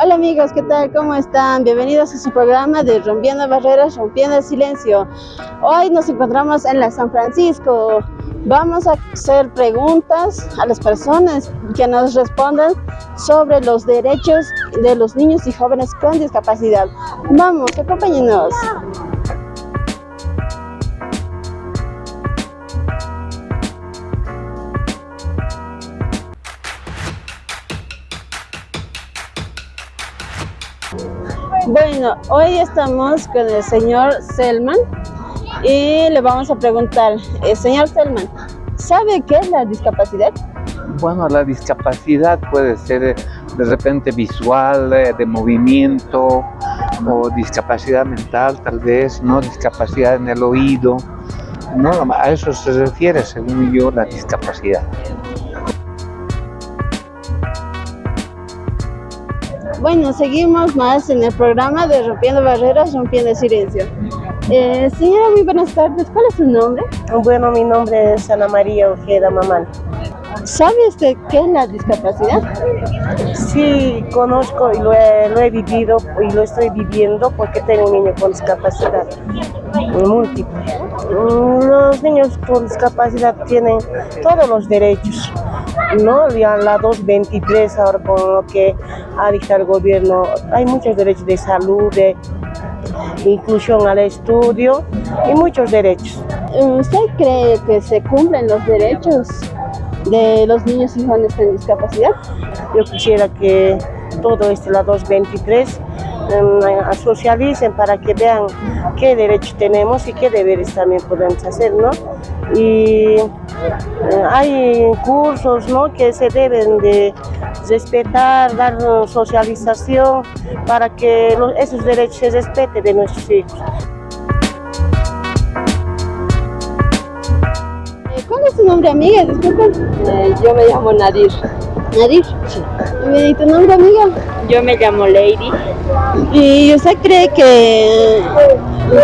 Hola amigos, ¿qué tal? ¿Cómo están? Bienvenidos a su programa de Rompiendo Barreras, Rompiendo el Silencio. Hoy nos encontramos en la San Francisco. Vamos a hacer preguntas a las personas que nos respondan sobre los derechos de los niños y jóvenes con discapacidad. Vamos, acompáñenos. Bueno, hoy estamos con el señor Selman y le vamos a preguntar, señor Selman, ¿sabe qué es la discapacidad? Bueno, la discapacidad puede ser de repente visual, de movimiento, o discapacidad mental tal vez, ¿no? Discapacidad en el oído, ¿no? A eso se refiere, según yo, la discapacidad. Bueno, seguimos más en el programa de Rompiendo Barreras, Rompiendo el Silencio. Señora, muy buenas tardes. ¿Cuál es su nombre? Bueno, mi nombre es Ana María Ojeda Mamán. ¿Sabe usted qué es la discapacidad? Sí, conozco y lo he vivido y lo estoy viviendo porque tengo un niño con discapacidad múltiple. Los niños con discapacidad tienen todos los derechos, ¿no? Ya la 223 ahora con lo que ha dictado el gobierno, hay muchos derechos de salud, de inclusión al estudio y muchos derechos. ¿Usted cree que se cumplen los derechos de los niños y jóvenes con discapacidad? Yo quisiera que todo la 223 socialicen para que vean qué derechos tenemos y qué deberes también podemos hacer, ¿no? Y hay cursos, ¿no?, que se deben de respetar, dar socialización para que esos derechos se respeten de nuestros hijos. ¿Cuál es su nombre, amiga? Disculpen. Yo me llamo Nadir. ¿Nadir? Sí. ¿Y tu nombre, amiga? Yo me llamo Lady. ¿Y usted cree que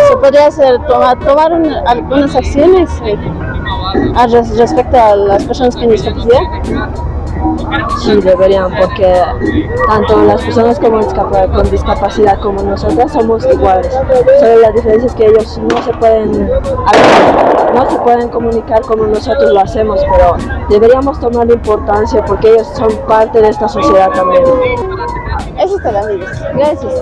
se podría hacer, tomar algunas acciones respecto a las personas con discapacidad? Sí, deberían, porque tanto las personas con discapacidad como nosotras somos iguales. Solo la diferencia es que ellos no se pueden hablar, no se pueden comunicar como nosotros lo hacemos, pero deberíamos tomar importancia porque ellos son parte de esta sociedad también. Eso es todo, amigos. Gracias.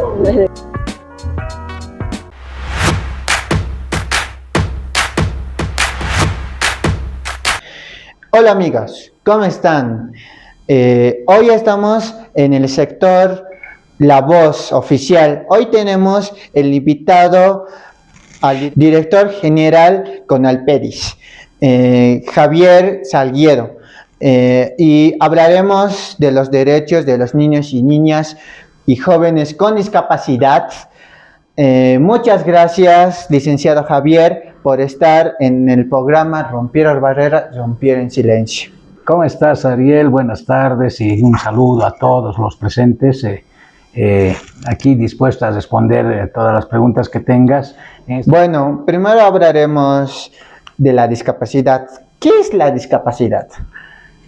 Hola amigos, ¿cómo están? Hoy estamos en el sector La Voz Oficial. Hoy tenemos el invitado al director general Conalpedis, Javier Salguero, y hablaremos de los derechos de los niños y niñas y jóvenes con discapacidad. Muchas gracias, licenciado Javier, por estar en el programa Romper Barreras, Romper en Silencio. ¿Cómo estás, Ariel? Buenas tardes y un saludo a todos los presentes. Aquí dispuesto a responder todas las preguntas que tengas. Bueno, primero hablaremos de la discapacidad. ¿Qué es la discapacidad?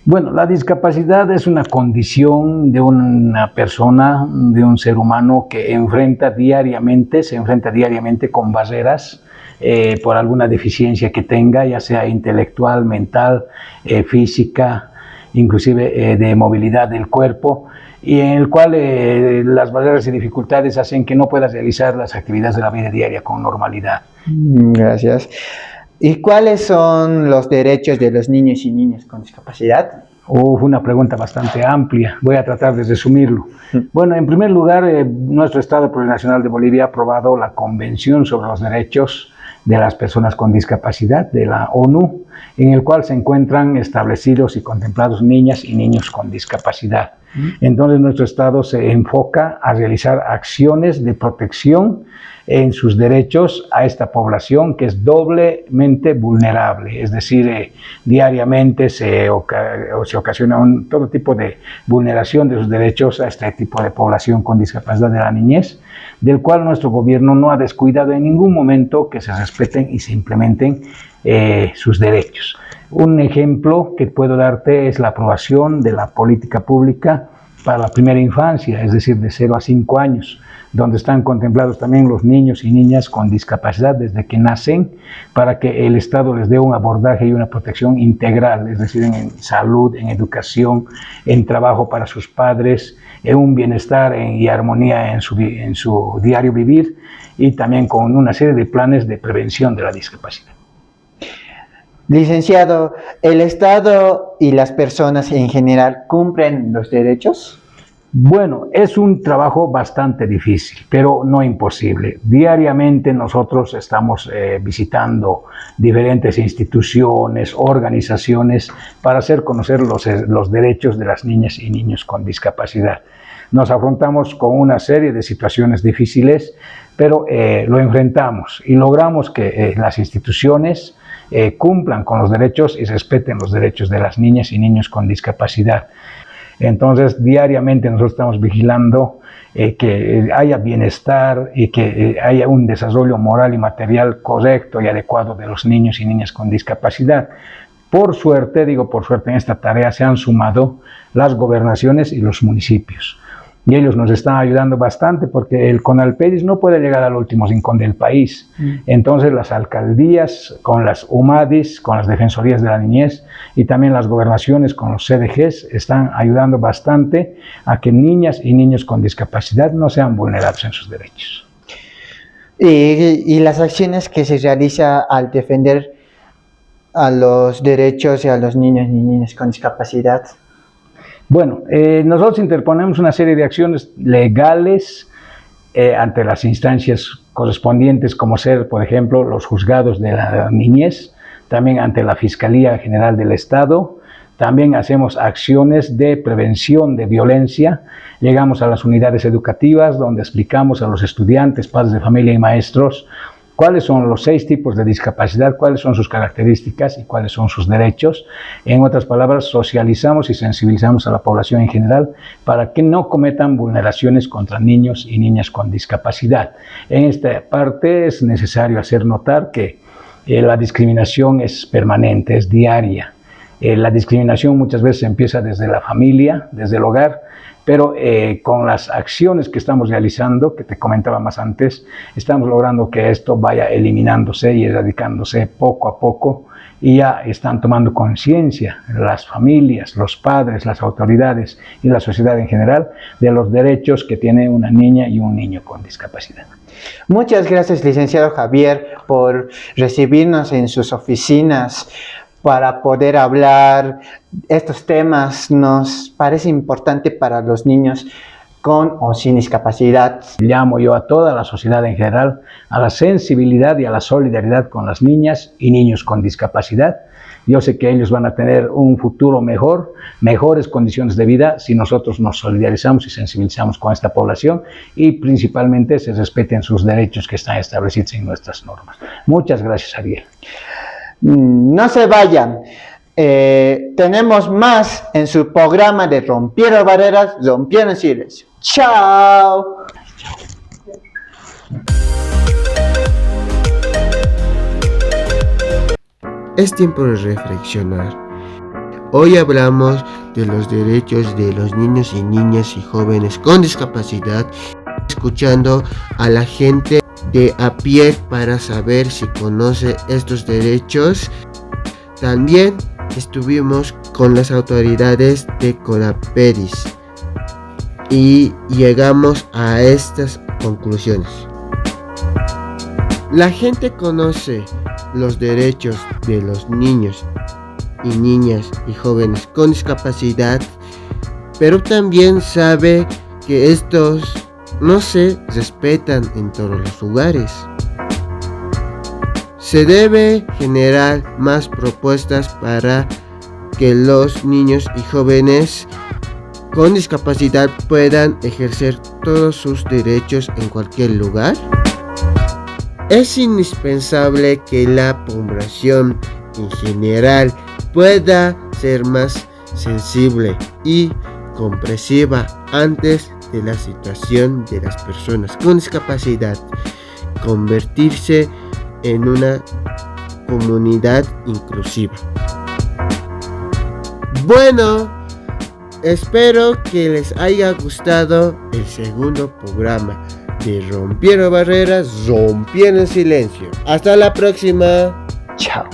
Bueno, la discapacidad es una condición de una persona, de un ser humano que se enfrenta diariamente con barreras por alguna deficiencia que tenga, ya sea intelectual, mental, física, inclusive de movilidad del cuerpo, y en el cual las barreras y dificultades hacen que no pueda realizar las actividades de la vida diaria con normalidad. Gracias. ¿Y cuáles son los derechos de los niños y niñas con discapacidad? Una pregunta bastante amplia, voy a tratar de resumirlo. Bueno, en primer lugar, nuestro Estado Plurinacional de Bolivia ha aprobado la Convención sobre los Derechos de las Personas con Discapacidad de la ONU, en el cual se encuentran establecidos y contemplados niñas y niños con discapacidad. Entonces nuestro Estado se enfoca a realizar acciones de protección en sus derechos a esta población que es doblemente vulnerable, es decir, diariamente se ocasiona todo tipo de vulneración de sus derechos a este tipo de población con discapacidad de la niñez, del cual nuestro gobierno no ha descuidado en ningún momento que se respeten y se implementen sus derechos. Un ejemplo que puedo darte es la aprobación de la política pública para la primera infancia, es decir, de 0 a 5 años, donde están contemplados también los niños y niñas con discapacidad desde que nacen, para que el Estado les dé un abordaje y una protección integral, es decir, en salud, en educación, en trabajo para sus padres, en un bienestar y armonía en su diario vivir, y también con una serie de planes de prevención de la discapacidad. Licenciado, ¿el Estado y las personas en general cumplen los derechos? Bueno, es un trabajo bastante difícil, pero no imposible. Diariamente nosotros estamos visitando diferentes instituciones, organizaciones, para hacer conocer los derechos de las niñas y niños con discapacidad. Nos afrontamos con una serie de situaciones difíciles, pero lo enfrentamos y logramos que las instituciones cumplan con los derechos y respeten los derechos de las niñas y niños con discapacidad. Entonces, diariamente nosotros estamos vigilando que haya bienestar y que haya un desarrollo moral y material correcto y adecuado de los niños y niñas con discapacidad. Por suerte, en esta tarea se han sumado las gobernaciones y los municipios. Y ellos nos están ayudando bastante porque el CONALPEDIS no puede llegar al último rincón del país. Entonces las alcaldías con las UMADIS, con las Defensorías de la Niñez y también las gobernaciones con los CDGs están ayudando bastante a que niñas y niños con discapacidad no sean vulnerados en sus derechos. Y las acciones que se realizan al defender a los derechos y a los niños y niñas con discapacidad. Bueno, nosotros interponemos una serie de acciones legales ante las instancias correspondientes, como ser, por ejemplo, los juzgados de la niñez, también ante la Fiscalía General del Estado. También hacemos acciones de prevención de violencia. Llegamos a las unidades educativas, donde explicamos a los estudiantes, padres de familia y maestros cuáles son los 6 tipos de discapacidad, cuáles son sus características y cuáles son sus derechos. En otras palabras, socializamos y sensibilizamos a la población en general para que no cometan vulneraciones contra niños y niñas con discapacidad. En esta parte es necesario hacer notar que la discriminación es permanente, es diaria. La discriminación muchas veces empieza desde la familia, desde el hogar, pero con las acciones que estamos realizando, que te comentaba más antes, estamos logrando que esto vaya eliminándose y erradicándose poco a poco, y ya están tomando conciencia las familias, los padres, las autoridades y la sociedad en general de los derechos que tiene una niña y un niño con discapacidad. Muchas gracias, licenciado Javier, por recibirnos en sus oficinas para poder hablar estos temas. Nos parece importante para los niños con o sin discapacidad. Llamo yo a toda la sociedad en general a la sensibilidad y a la solidaridad con las niñas y niños con discapacidad. Yo sé que ellos van a tener un futuro mejor, mejores condiciones de vida si nosotros nos solidarizamos y sensibilizamos con esta población y principalmente se respeten sus derechos que están establecidos en nuestras normas. Muchas gracias, Ariel. No se vayan, tenemos más en su programa de Rompiendo Barreras, Rompiendo Silencio. ¡Chao! Es tiempo de reflexionar. Hoy hablamos de los derechos de los niños y niñas y jóvenes con discapacidad, escuchando a la gente de a pie para saber si conoce estos derechos. También estuvimos con las autoridades de CONALPEDIS y llegamos a estas conclusiones. La gente conoce los derechos de los niños y niñas y jóvenes con discapacidad, pero también sabe que estos no se respetan en todos los lugares. Se debe generar más propuestas para que los niños y jóvenes con discapacidad puedan ejercer todos sus derechos en cualquier lugar. Es indispensable que la población en general pueda ser más sensible y comprensiva antes de la situación de las personas con discapacidad, convertirse en una comunidad inclusiva. Bueno, Espero que les haya gustado el segundo programa de Rompiendo Barreras, Rompiendo el Silencio. Hasta la próxima. Chao.